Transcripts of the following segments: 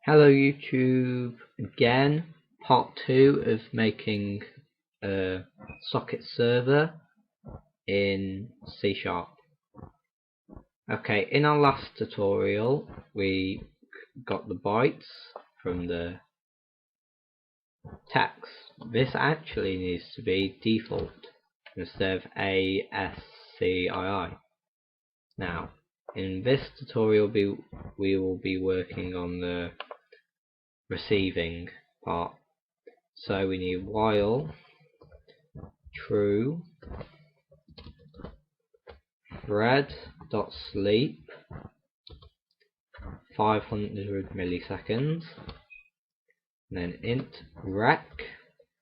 Hello YouTube, again, part 2 of making a socket server in C#. Okay, in our last tutorial we got the bytes from the text. This actually needs to be default instead of ASCII. Now, in this tutorial we will be working on the receiving part. So we need while true thread.sleep 500 milliseconds, and then int rec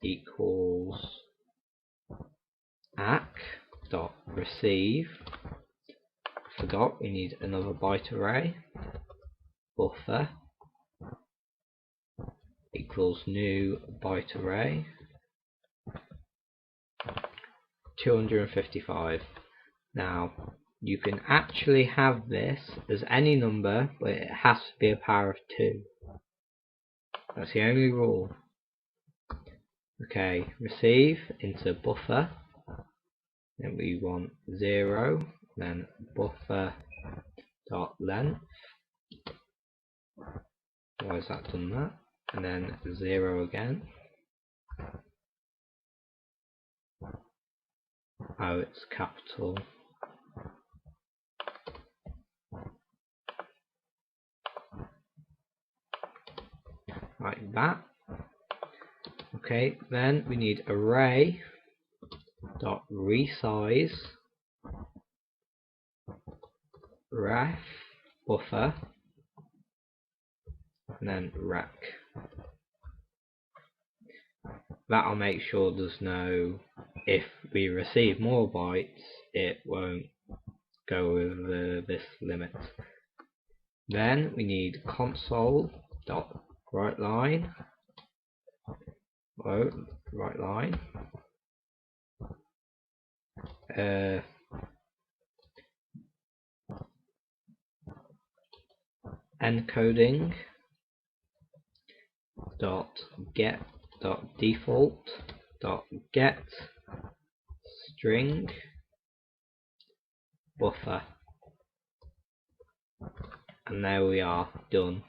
equals ack.receive. Forgot we need another byte array. Buffer equals new byte array 255. Now you can actually have this as any number, but it has to be a power of 2. That's the only rule. Okay, receive into buffer, then we want 0, then buffer dot length. Why has that done that? And then 0 again. Oh, it's capital. Like that. Okay, then we need array dot resize ref buffer and then rec. That'll make sure there's no, if we receive more bytes it won't go over this limit. Then we need console dot writeLine encoding dot get dot default dot get string buffer, and there we are, done.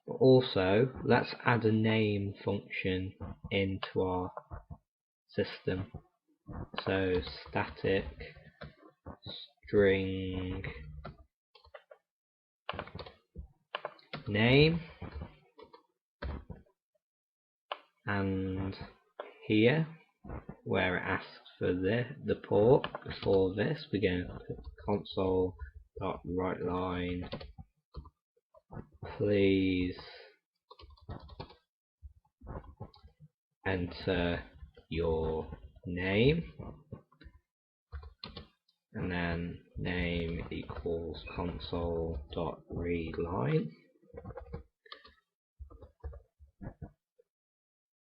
But also let's add a name function into our system. So static string name, and here where it asks for the port before this, we're going to put console.writeLine please enter your name, and then name equals console.readLine.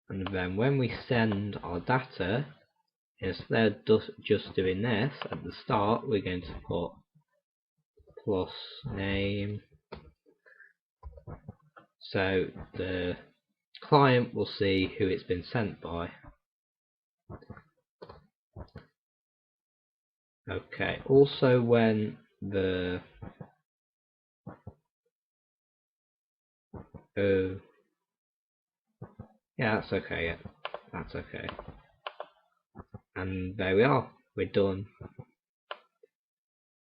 And then when we send our data, instead of just doing this at the start, we're going to put plus name, so the client will see who it's been sent by. Okay, also when the yeah, that's okay, yeah, that's okay. And there we are, we're done.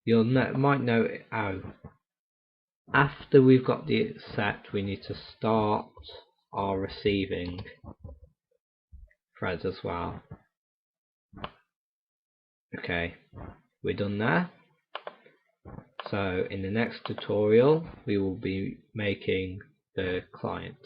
You might note, after we've got the set, we need to start our receiving threads as well. Okay, we're done there. So in the next tutorial we will be making the client.